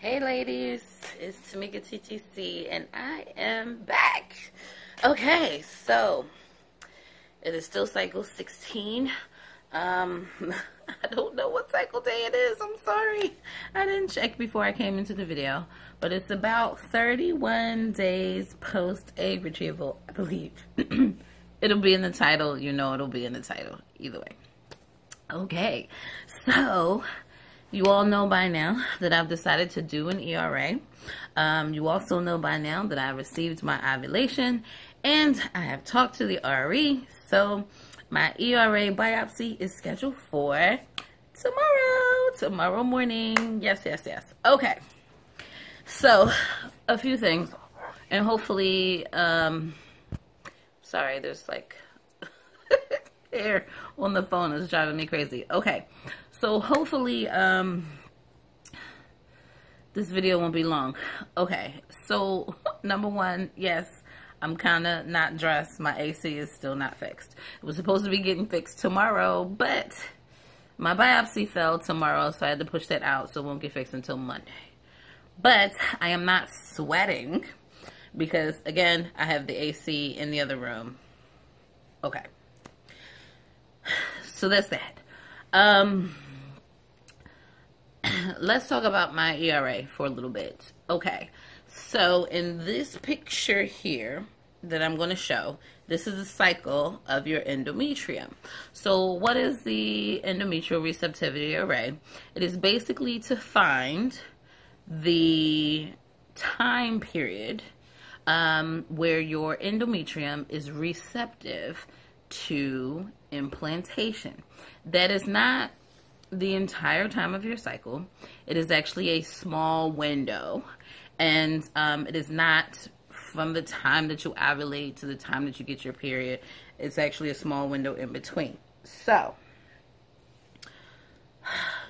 Hey ladies, it's Tamika TTC and I am back. Okay, so it is still cycle 16. I don't know what cycle day it is. I'm sorry. I didn't check before I came into the video, but it's about 31 days post egg retrieval, I believe. It'll be in the title. You know it'll be in the title either way. Okay, so you all know by now that I've decided to do an ERA. You also know by now that I received my ovulation and I have talked to the RE. So my ERA biopsy is scheduled for tomorrow morning. Yes. Okay. So a few things, and hopefully, sorry, there's like hair on the phone is driving me crazy. Okay. So hopefully, this video won't be long. Okay, so number one, yes, I'm kind of not dressed. My AC is still not fixed. It was supposed to be getting fixed tomorrow, but my biopsy fell tomorrow, so I had to push that out, so it won't get fixed until Monday. But I am not sweating because, again, I have the AC in the other room. Okay. So that's that. Let's talk about my ERA for a little bit. Okay, so in this picture here that I'm going to show, this is a cycle of your endometrium. So what is the endometrial receptivity array? It is basically to find the time period where your endometrium is receptive to implantation. That is not the entire time of your cycle. It is actually a small window, and it is not from the time that you ovulate to the time that you get your period. It's actually a small window in between. So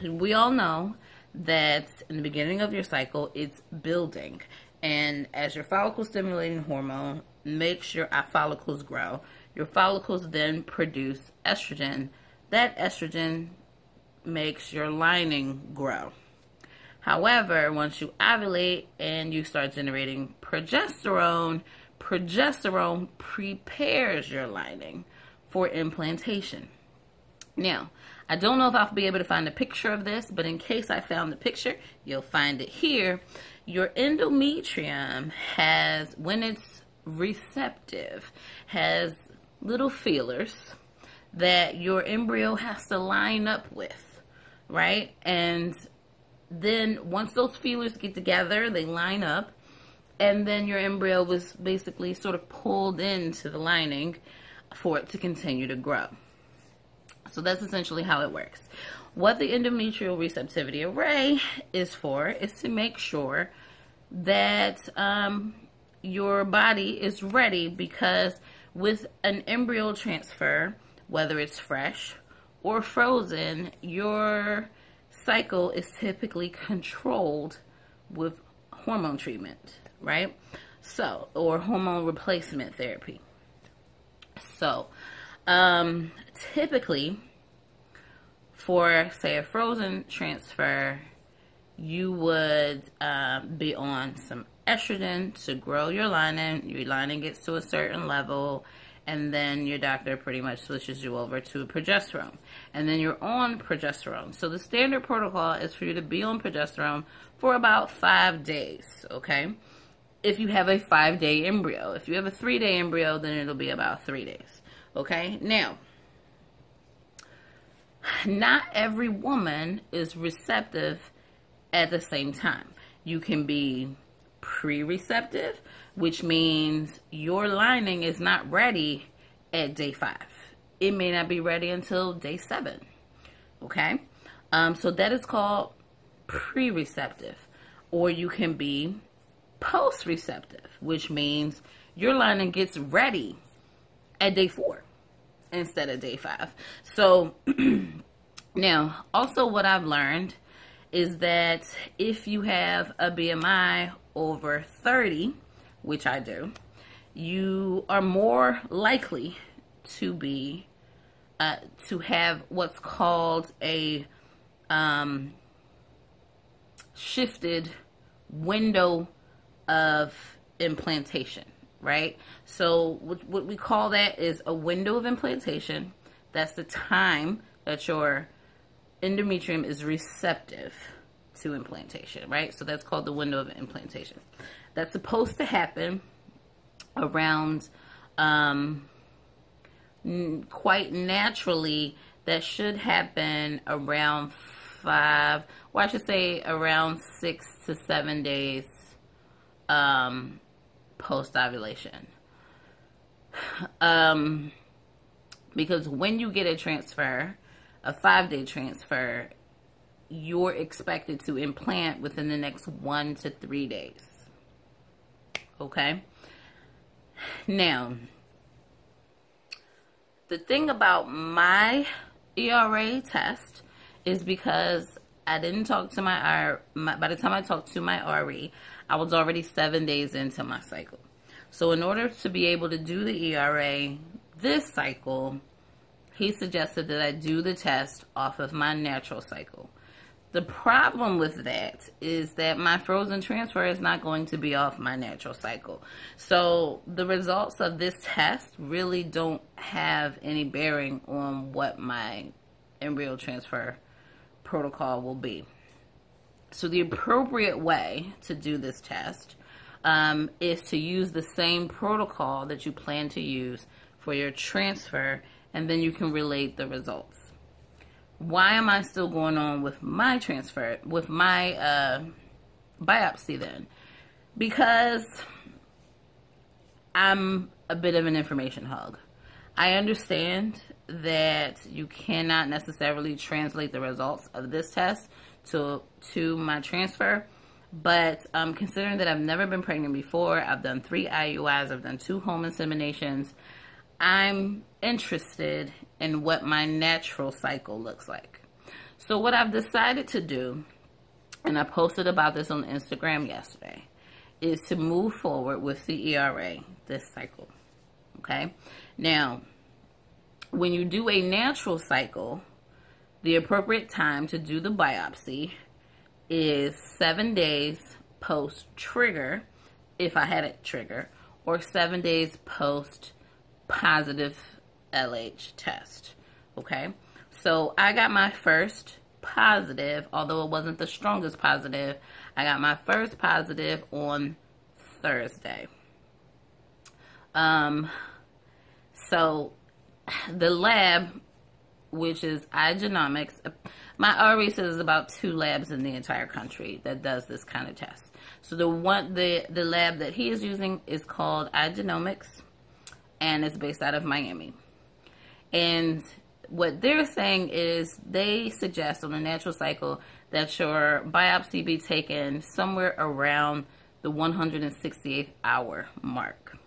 we all know that in the beginning of your cycle it's building, and as your follicle stimulating hormone makes your follicles grow, your follicles then produce estrogen. That estrogen makes your lining grow. However, once you ovulate and you start generating progesterone, progesterone prepares your lining for implantation. Now, I don't know if I'll be able to find a picture of this, but in case I found the picture, you'll find it here. Your endometrium has, when it's receptive, has little feelers that your embryo has to line up with. Right? And then once those feelers get together, they line up, and then your embryo was basically sort of pulled into the lining for it to continue to grow. So that's essentially how it works. What the endometrial receptivity array is for is to make sure that your body is ready, because with an embryo transfer, whether it's fresh or frozen, your cycle is typically controlled with hormone treatment, right? So, or hormone replacement therapy. So, typically, for, say, a frozen transfer, you would be on some estrogen to grow your lining. Your lining gets to a certain level, and then your doctor pretty much switches you over to progesterone. And then you're on progesterone. So the standard protocol is for you to be on progesterone for about 5 days, okay? If you have a 5-day embryo. If you have a 3-day embryo, then it'll be about 3 days, okay? Now, not every woman is receptive at the same time. You can be pre-receptive, which means your lining is not ready at day 5. It may not be ready until day 7. Okay? So that is called pre-receptive. Or you can be post-receptive, which means your lining gets ready at day 4 instead of day 5. So now, also what I've learned is that if you have a BMI over 30, which I do, you are more likely to be to have what's called a shifted window of implantation, right? So what we call that is a window of implantation. That's the time that your endometrium is receptive to implantation, right? So that's called the window of implantation. That's supposed to happen around, quite naturally, that should happen around around 6 to 7 days post-ovulation. Because when you get a transfer, a 5-day transfer, you're expected to implant within the next 1 to 3 days. Okay? Now, the thing about my ERA test is because I didn't talk to by the time I talked to my RE, I was already 7 days into my cycle. So in order to be able to do the ERA this cycle, he suggested that I do the test off of my natural cycle. The problem with that is that my frozen transfer is not going to be off my natural cycle. So the results of this test really don't have any bearing on what my embryo transfer protocol will be. So the appropriate way to do this test is to use the same protocol that you plan to use for your transfer, and then you can relate the results. Why am I still going on with my transfer, with my biopsy then? Because I'm a bit of an information hog. I understand that you cannot necessarily translate the results of this test to my transfer, but considering that I've never been pregnant before, I've done 3 IUIs, I've done 2 home inseminations, I'm interested in what my natural cycle looks like. So what I've decided to do, and I posted about this on Instagram yesterday, is to move forward with the ERA this cycle. Okay? Now, when you do a natural cycle, the appropriate time to do the biopsy is 7 days post-trigger, if I had a trigger, or 7 days post-positive LH test. Okay? So I got my first positive, although it wasn't the strongest positive. I got my first positive on Thursday. So the lab, which is iGenomics, my RE says there's about 2 labs in the entire country that does this kind of test. So the lab that he is using is called iGenomics, and it's based out of Miami. And what they're saying is they suggest on a natural cycle that your biopsy be taken somewhere around the 168th hour mark.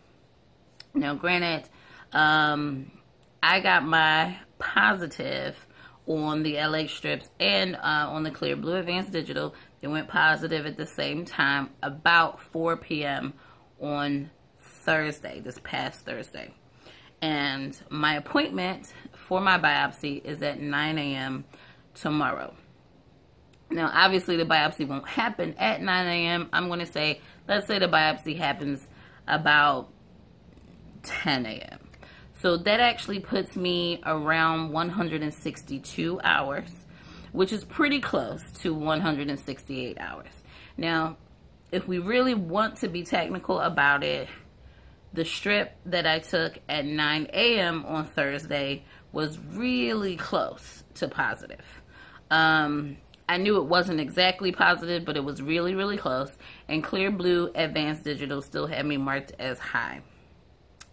Now, granted, I got my positive on the LH strips and on the Clear Blue Advanced Digital. They went positive at the same time, about 4 p.m. on Thursday, this past Thursday. And my appointment for my biopsy is at 9 a.m. tomorrow. Now, obviously, the biopsy won't happen at 9 a.m. I'm going to say, let's say the biopsy happens about 10 a.m. So that actually puts me around 162 hours, which is pretty close to 168 hours. Now, if we really want to be technical about it, the strip that I took at 9 a.m. on Thursday was really close to positive. I knew it wasn't exactly positive, but it was really, really close. And Clear Blue Advanced Digital still had me marked as high.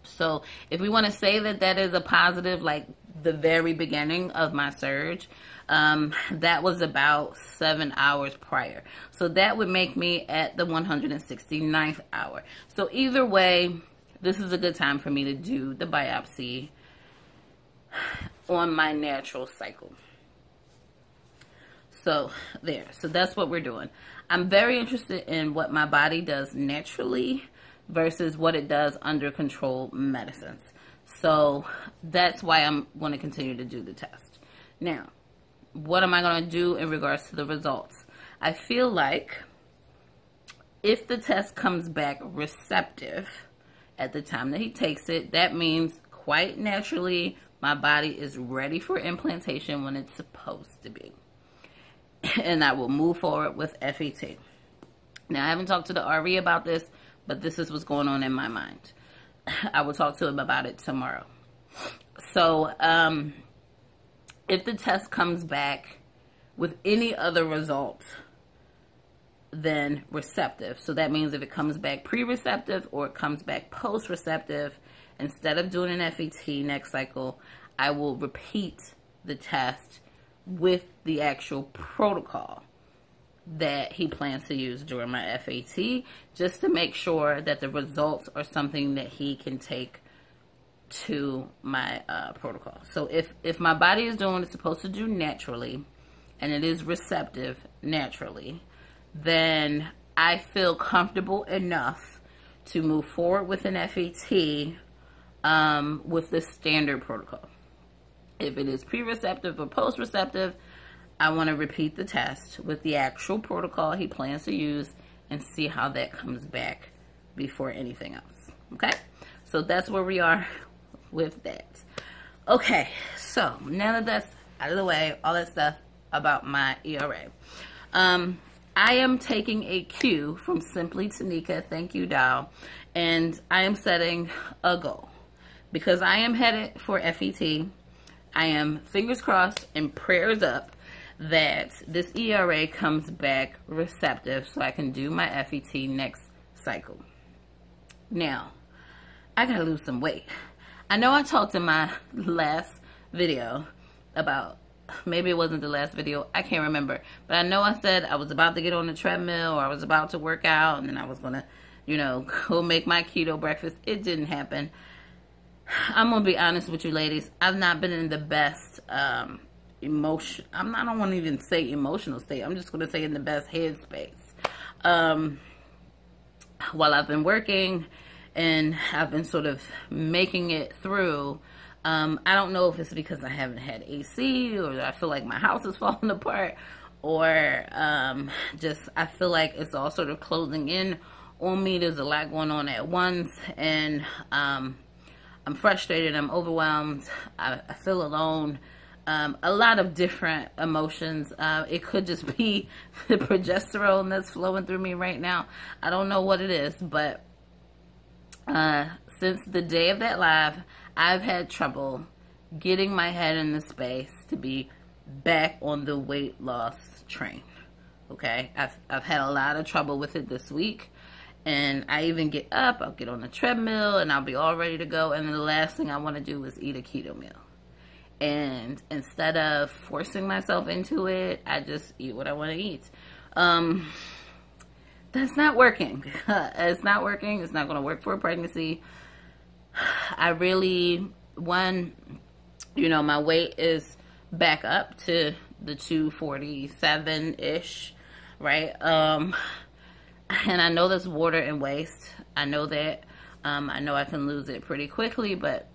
So if we want to say that that is a positive, like the very beginning of my surge, that was about 7 hours prior. So that would make me at the 169th hour. So either way, this is a good time for me to do the biopsy on my natural cycle. So there. So that's what we're doing. I'm very interested in what my body does naturally versus what it does under controlled medicines. So that's why I'm going to continue to do the test. Now, what am I going to do in regards to the results? I feel like If the test comes back receptive at the time that he takes it, that means quite naturally my body is ready for implantation when it's supposed to be. And I will move forward with FET. Now, I haven't talked to the RE about this, but this is what's going on in my mind. I will talk to him about it tomorrow. So, if the test comes back with any other results than receptive, so that means if it comes back pre-receptive or it comes back post-receptive, instead of doing an FET next cycle, I will repeat the test with the actual protocol that he plans to use during my FET, just to make sure that the results are something that he can take to my protocol. So if my body is doing what it's supposed to do naturally, and it is receptive naturally, then I feel comfortable enough to move forward with an FET with the standard protocol. If it is pre-receptive or post-receptive, I want to repeat the test with the actual protocol he plans to use and see how that comes back before anything else. Okay? So that's where we are with that. Okay, so now that that's out of the way, all that stuff about my ERA. I am taking a cue from Simply Tanika, thank you, Dow, and I am setting a goal. Because I am headed for FET, I am fingers crossed and prayers up that this ERA comes back receptive so I can do my FET next cycle. Now, I gotta lose some weight. I know I talked in my last video about, maybe it wasn't the last video, I can't remember, but I know I said I was about to get on the treadmill or I was about to work out and then I was gonna, you know, go make my keto breakfast. It didn't happen. I'm gonna be honest with you ladies, I've not been in the best emotion, I don't want to even say emotional state, I'm just gonna say in the best headspace. While I've been working and I've been sort of making it through, I don't know if it's because I haven't had AC or I feel like my house is falling apart, or just I feel like it's all sort of closing in on me. There's a lot going on at once, and I'm frustrated, I'm overwhelmed, I feel alone, a lot of different emotions. It could just be the progesterone that's flowing through me right now. I don't know what it is, but since the day of that live, I've had trouble getting my head in the space to be back on the weight loss train. Okay, I've had a lot of trouble with it this week. And I even get up, I'll get on the treadmill, and I'll be all ready to go. And then the last thing I want to do is eat a keto meal. And instead of forcing myself into it, I just eat what I want to eat. That's not working. It's not working. It's not going to work for a pregnancy. I really, you know, my weight is back up to the 247-ish, right? And I know that's water and waste. I know that. I know I can lose it pretty quickly, but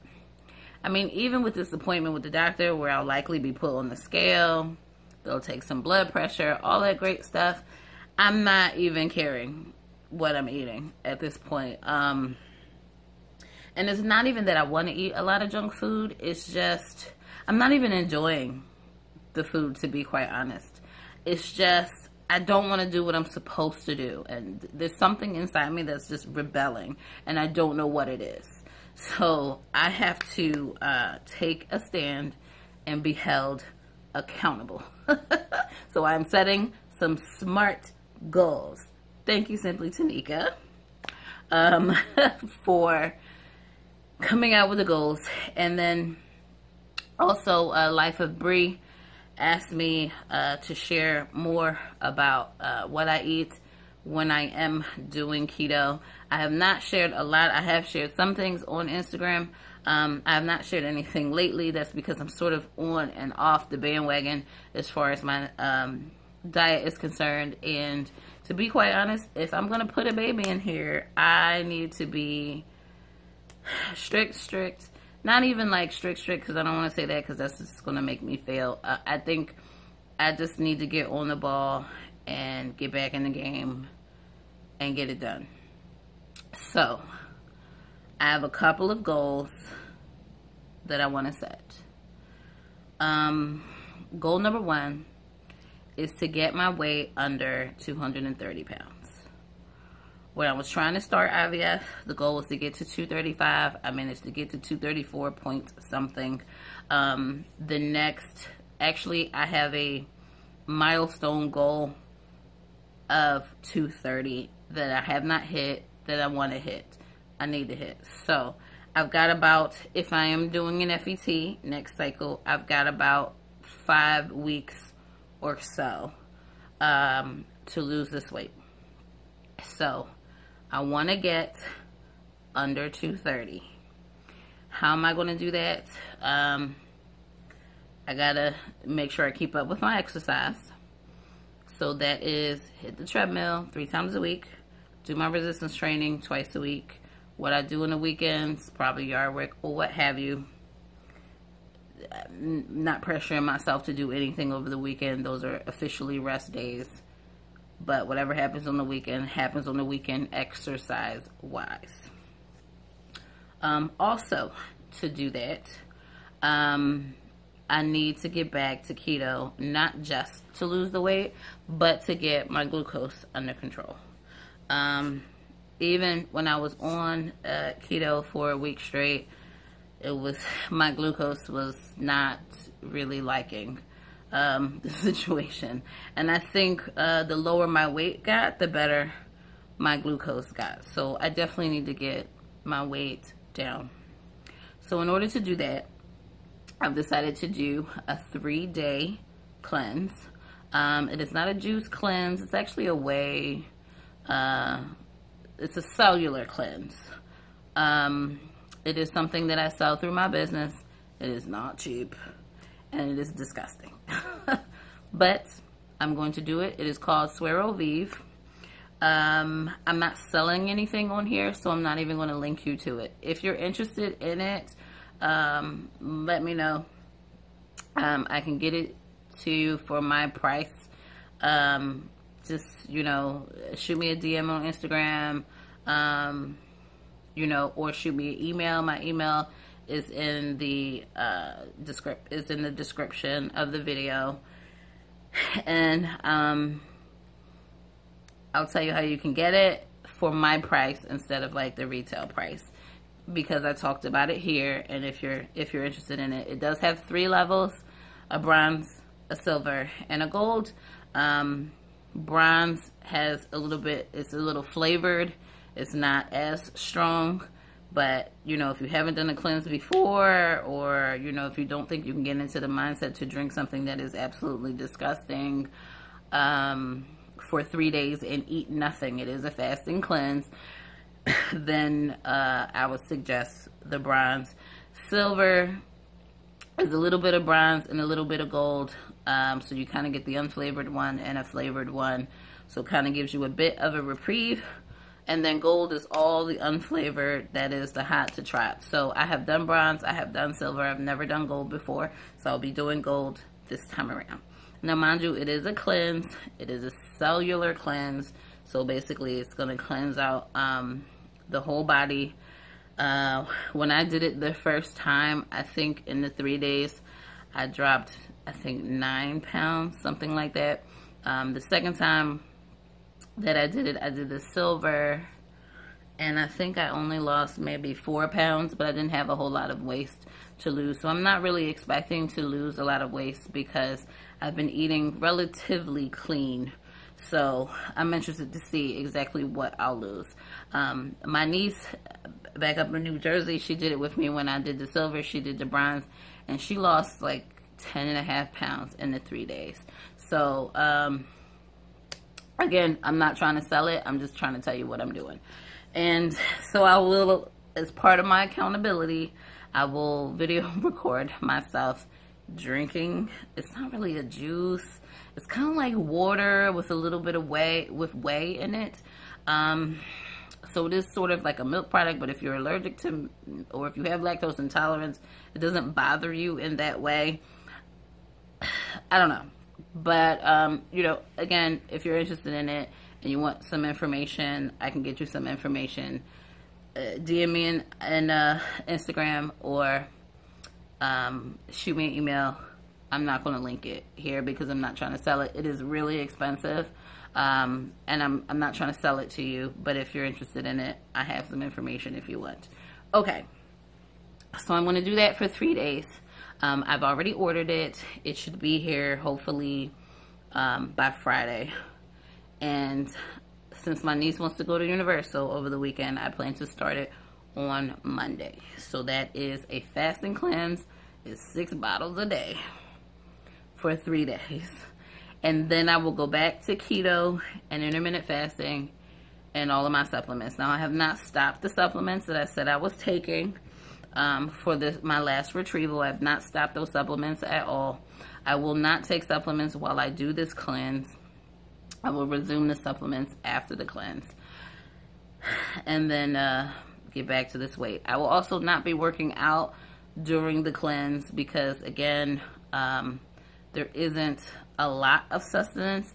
I mean, even with this appointment with the doctor where I'll likely be put on the scale, they'll take some blood pressure, all that great stuff, I'm not even caring what I'm eating at this point. And it's not even that I want to eat a lot of junk food. It's just, I'm not even enjoying the food, to be quite honest. It's just, I don't want to do what I'm supposed to do. And there's something inside me that's just rebelling. And I don't know what it is. So I have to take a stand and be held accountable. So I'm setting some smart goals. Thank you, Simply Tanika, for coming out with the goals. And then also Life of Bree asked me to share more about what I eat when I am doing keto. I have not shared a lot. I have shared some things on Instagram. I have not shared anything lately. That's because I'm sort of on and off the bandwagon as far as my diet is concerned. And to be quite honest, if I'm going to put a baby in here, I need to be strict. Not even like strict, because I don't want to say that because that's just going to make me fail. I think I just need to get on the ball and get back in the game and get it done. So I have a couple of goals that I want to set. Goal number 1 is to get my weight under 230 pounds. When I was trying to start IVF, the goal was to get to 235. I managed to get to 234 point something. The next, actually, I have a milestone goal of 230 that I have not hit, that I want to hit. I need to hit. So I've got about, if I am doing an FET next cycle, I've got about 5 weeks or so to lose this weight. So I want to get under 230. How am I going to do that? I gotta make sure I keep up with my exercise. So that is hit the treadmill 3 times a week, do my resistance training twice a week. What I do on the weekends, probably yard work or what have you. Not pressuring myself to do anything over the weekend. Those are officially rest days. But whatever happens on the weekend, happens on the weekend exercise-wise. Also, to do that, I need to get back to keto, not just to lose the weight, but to get my glucose under control. Even when I was on keto for a week straight, my glucose was not really liking the situation. And I think the lower my weight got, the better my glucose got. So I definitely need to get my weight down. So in order to do that, I've decided to do a 3-day cleanse. It is not a juice cleanse. It's actually a whey. It's a cellular cleanse. It is something that I sell through my business. It is not cheap. And it is disgusting. But I'm going to do it. It is called Suero Vive. I'm not selling anything on here, so I'm not even going to link you to it. If you're interested in it, let me know. I can get it to you for my price. Just, you know, shoot me a DM on Instagram, you know, or shoot me an email. My email is in the description of the video, and I'll tell you how you can get it for my price instead of like the retail price, because I talked about it here. And if you're interested in it, it does have 3 levels: a bronze, a silver, and a gold. Bronze has a little bit, it's a little flavored. It's not as strong. But, you know, if you haven't done a cleanse before, or, you know, if you don't think you can get into the mindset to drink something that is absolutely disgusting for 3 days and eat nothing, it is a fasting cleanse, then I would suggest the bronze. Silver is a little bit of bronze and a little bit of gold. So you kind of get the unflavored one and a flavored one. So it kind of gives you a bit of a reprieve. And then gold is all the unflavored, that is the hot to trot. So I have done bronze, I have done silver, I've never done gold before. So I'll be doing gold this time around. Now mind you, it is a cleanse, it is a cellular cleanse. So basically it's going to cleanse out the whole body. When I did it the first time, I think in the 3 days, I dropped, I think 9 pounds, something like that. The second time that I did it, I did the silver, and I think I only lost maybe 4 pounds, but I didn't have a whole lot of waist to lose. So I'm not really expecting to lose a lot of waist because I've been eating relatively clean. So I'm interested to see exactly what I'll lose. My niece back up in New Jersey, she did it with me when I did the silver. She did the bronze, and she lost like 10.5 pounds in the 3 days. So again, I'm not trying to sell it. I'm just trying to tell you what I'm doing. And so I will, as part of my accountability, I will video record myself drinking. It's not really a juice. It's kind of like water with a little bit of whey in it. So it is sort of like a milk product, but if you're allergic to, or if you have lactose intolerance, it doesn't bother you in that way. I don't know. But, you know, again, if you're interested in it and you want some information, I can get you some information. DM me in Instagram, or shoot me an email. I'm not going to link it here because I'm not trying to sell it. It is really expensive, and I'm not trying to sell it to you, but if you're interested in it, I have some information if you want. Okay, so I'm going to do that for 3 days. I've already ordered it. It should be here hopefully by Friday. And since my niece wants to go to Universal over the weekend, I plan to start it on Monday. So that is a fasting cleanse. It's 6 bottles a day for 3 days. And then I will go back to keto and intermittent fasting and all of my supplements. Now, I have not stopped the supplements that I said I was taking for my last retrieval. I have not stopped those supplements at all. I will not take supplements while I do this cleanse. I will resume the supplements after the cleanse, and then get back to this weight. I will also not be working out during the cleanse because, again, there isn't a lot of sustenance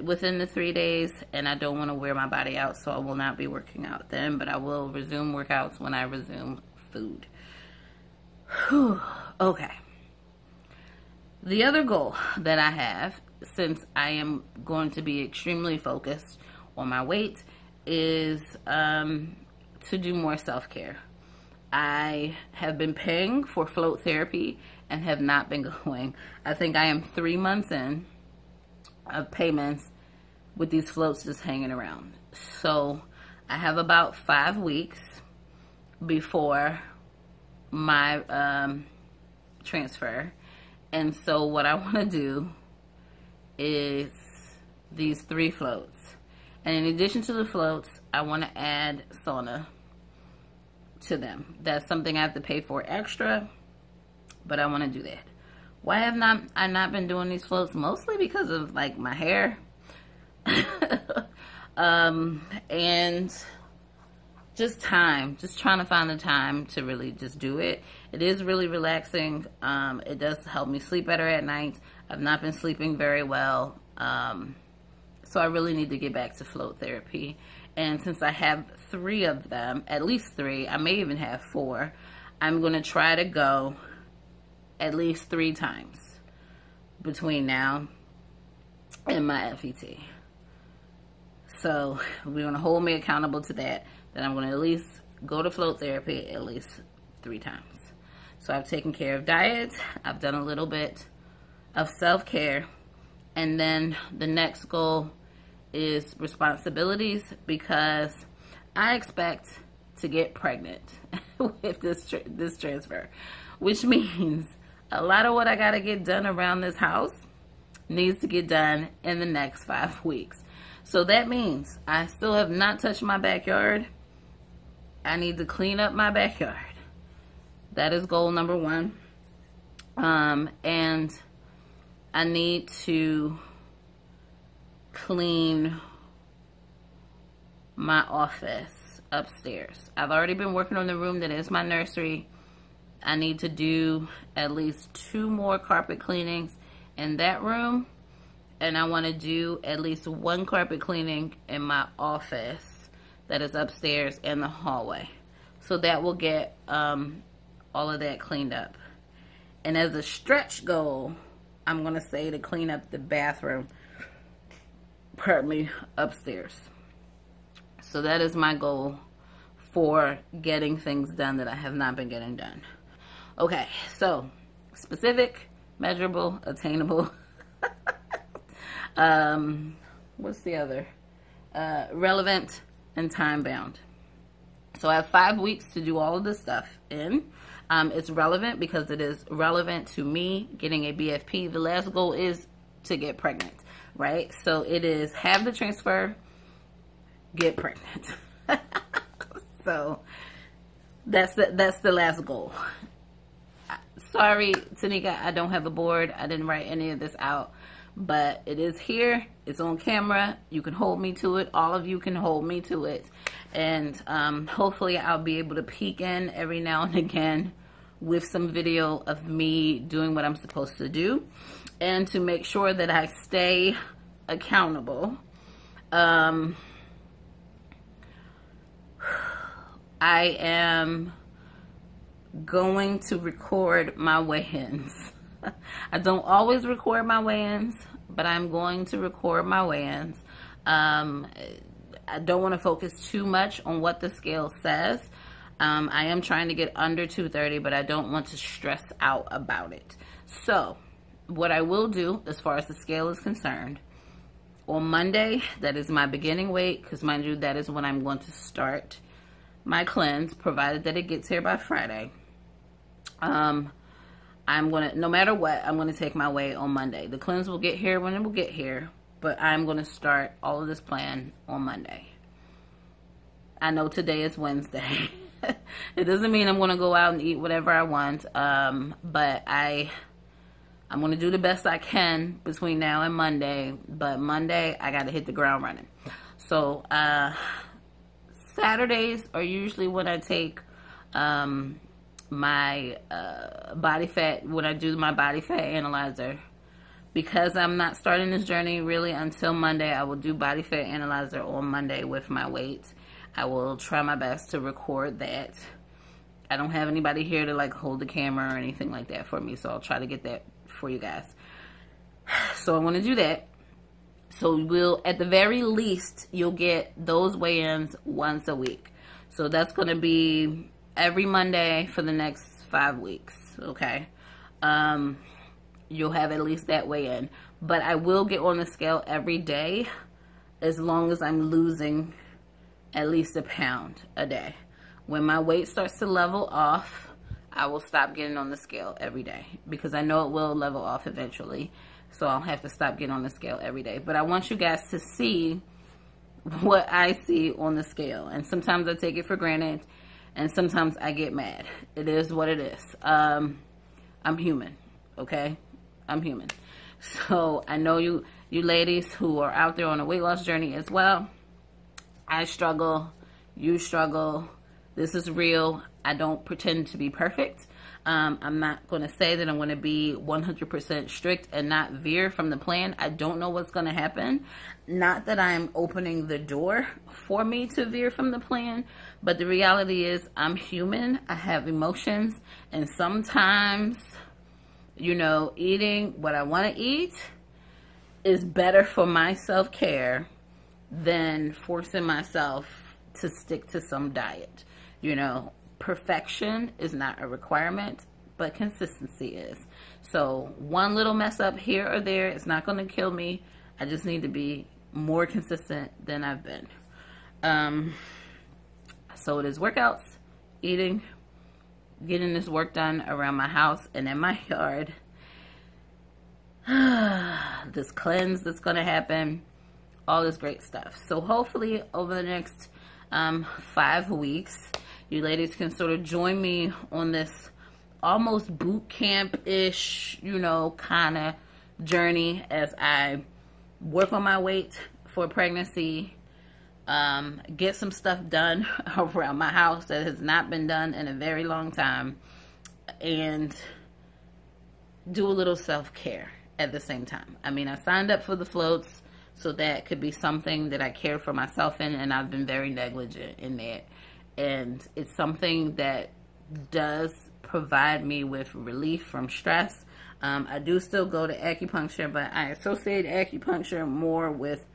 within the 3 days, and I don't want to wear my body out, so I will not be working out then, but I will resume workouts when I resume food. Whew. Okay. The other goal that I have, since I am going to be extremely focused on my weight, is to do more self-care. I have been paying for float therapy and have not been going. I think I am 3 months in of payments with these floats just hanging around. So I have about 5 weeks before my transfer. And so what I want to do is these 3 floats. And in addition to the floats, I want to add sauna to them. That's something I have to pay for extra, but I want to do that. Why have I not been doing these floats? Mostly because of like my hair. And just time, just trying to find the time to really just do it. It is really relaxing. It does help me sleep better at night. I've not been sleeping very well. So I really need to get back to float therapy. And since I have 3 of them, at least 3, I may even have 4, I'm going to try to go at least 3 times between now and my FET. So we're going to hold me accountable to that. Then I'm going to at least go to float therapy at least 3 times. So I've taken care of diet. I've done a little bit of self-care. And then the next goal is responsibilities, because I expect to get pregnant with this transfer, which means a lot of what I got to get done around this house needs to get done in the next 5 weeks. So that means I still have not touched my backyard. I need to clean up my backyard. That is goal number 1. And I need to clean my office upstairs. I've already been working on the room that is my nursery. I need to do at least 2 more carpet cleanings in that room. And I want to do at least 1 carpet cleaning in my office that is upstairs in the hallway. So that will get all of that cleaned up. And as a stretch goal, I'm going to say to clean up the bathroom, upstairs. So that is my goal for getting things done that I have not been getting done. Okay, so specific, measurable, attainable. What's the other? Relevant and time bound. So I have 5 weeks to do all of this stuff in. It's relevant because it is relevant to me getting a BFP. The last goal is to get pregnant, right? So it is have the transfer, get pregnant. So that's the last goal. Sorry, Tanika, I don't have a board. I didn't write any of this out, but it is here. It's on camera. You can hold me to it. All of you can hold me to it. And hopefully I'll be able to peek in every now and again with some video of me doing what I'm supposed to do, and to make sure that I stay accountable. I am going to record my weigh-ins. I don't always record my weigh-ins, but I'm going to record my weigh-ins. I don't want to focus too much on what the scale says. I am trying to get under 230, but I don't want to stress out about it. So what I will do as far as the scale is concerned, on Monday, that is my beginning weight, because mind you, that is when I'm going to start my cleanse, provided that it gets here by Friday. I'm going to, no matter what, I'm going to take my weight on Monday. The cleanse will get here when it will get here, but I'm going to start all of this plan on Monday. I know today is Wednesday. It doesn't mean I'm going to go out and eat whatever I want, but I'm going to do the best I can between now and Monday, but Monday I got to hit the ground running. So Saturdays are usually when I take my body fat, when I do my body fat analyzer. Because I'm not starting this journey really until Monday, I will do body fat analyzer on Monday with my weight. I will try my best to record that. I don't have anybody here to like hold the camera or anything like that for me, so I'll try to get that for you guys. So I want to do that. So we'll, at the very least, you'll get those weigh-ins once a week. So that's going to be every Monday for the next 5 weeks, okay? You'll have at least that weigh-in. But I will get on the scale every day as long as I'm losing at least a pound a day. When my weight starts to level off, I will stop getting on the scale every day, because I know it will level off eventually. So I'll have to stop getting on the scale every day. But I want you guys to see what I see on the scale. And sometimes I take it for granted, and sometimes I get mad. It is what it is. I'm human, okay? I'm human. So I know you ladies who are out there on a weight loss journey as well. I struggle. You struggle. This is real. I don't pretend to be perfect. I'm not going to say that I'm going to be 100% strict and not veer from the plan. I don't know what's going to happen. Not that I'm opening the door for me to veer from the plan, but the reality is I'm human. I have emotions, and sometimes, you know, eating what I want to eat is better for my self-care than forcing myself to stick to some diet. You know, perfection is not a requirement, but consistency is. So one little mess up here or there is not going to kill me. I just need to be more consistent than I've been. So it is workouts, eating, getting this work done around my house and in my yard. This cleanse that's going to happen. All this great stuff. So hopefully over the next 5 weeks, you ladies can sort of join me on this almost boot camp-ish, you know, kind of journey as I work on my weight for pregnancy, get some stuff done around my house that has not been done in a very long time, and do a little self-care at the same time. I mean, I signed up for the floats, so that could be something that I care for myself in, and I've been very negligent in that. And it's something that does provide me with relief from stress. I do still go to acupuncture, but I associate acupuncture more with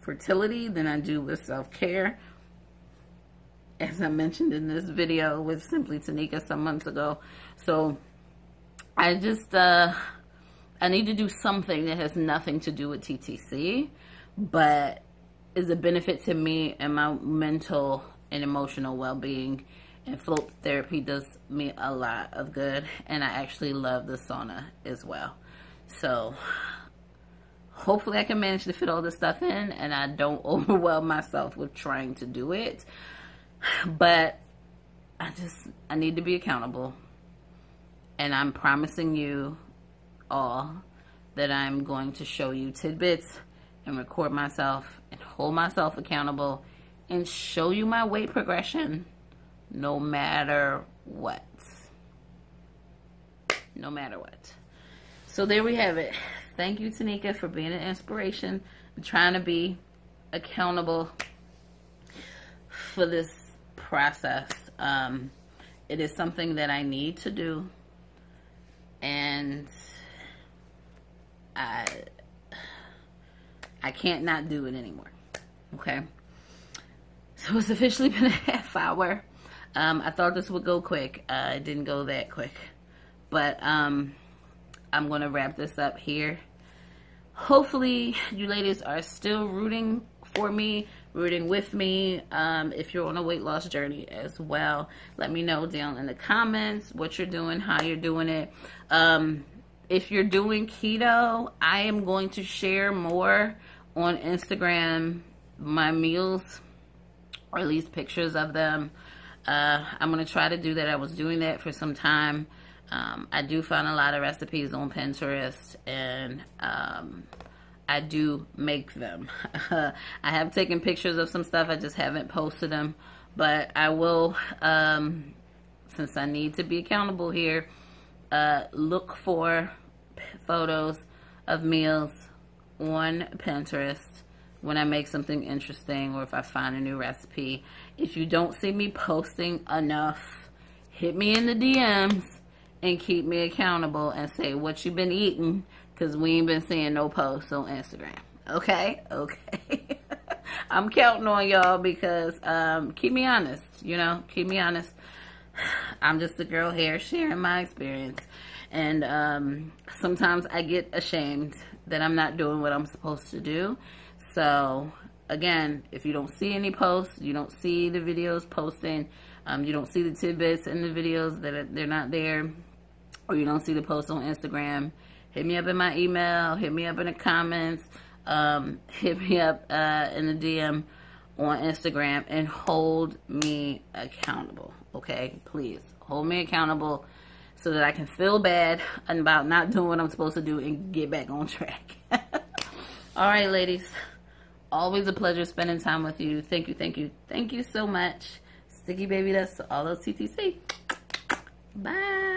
fertility than I do with self-care. As I mentioned in this video with Simply Tanika some months ago. So I just, I need to do something that has nothing to do with TTC, but is a benefit to me and my mental and emotional well-being. And float therapy does me a lot of good, and I actually love the sauna as well. So hopefully I can manage to fit all this stuff in and I don't overwhelm myself with trying to do it. But I need to be accountable, and I'm promising you all that I'm going to show you tidbits and record myself and hold myself accountable and show you my weight progression no matter what. No matter what. So there we have it. Thank you, Tanika, for being an inspiration. I'm trying to be accountable for this process. It is something that I need to do, and I can't not do it anymore. Okay, so it's officially been a half hour. I thought this would go quick. It didn't go that quick, but I'm gonna wrap this up here. Hopefully you ladies are still rooting for me, rooting with me. If you're on a weight loss journey as well, let me know down in the comments what you're doing, how you're doing it. If you're doing keto, I am going to share more on Instagram my meals, or at least pictures of them. I'm going to try to do that. I was doing that for some time. I do find a lot of recipes on Pinterest, and I do make them. I have taken pictures of some stuff. I just haven't posted them, but I will, since I need to be accountable here, look for photos of meals on Pinterest when I make something interesting, or if I find a new recipe. If you don't see me posting enough, hit me in the DMs and keep me accountable and say what you've been eating, because we ain't been seeing no posts on Instagram. Okay? Okay. I'm counting on y'all, because keep me honest, you know, keep me honest. I'm just a girl here sharing my experience, and sometimes I get ashamed that I'm not doing what I'm supposed to do. So again, if you don't see any posts, you don't see the videos posting, you don't see the tidbits in the videos that they're not there, or you don't see the posts on Instagram, hit me up in my email, hit me up in the comments, hit me up in the DM on Instagram, and hold me accountable. Okay, please hold me accountable so that I can feel bad about not doing what I'm supposed to do and get back on track. All right, ladies, always a pleasure spending time with you. Thank you, thank you, thank you so much. Sticky baby dust to all those TTC. Bye.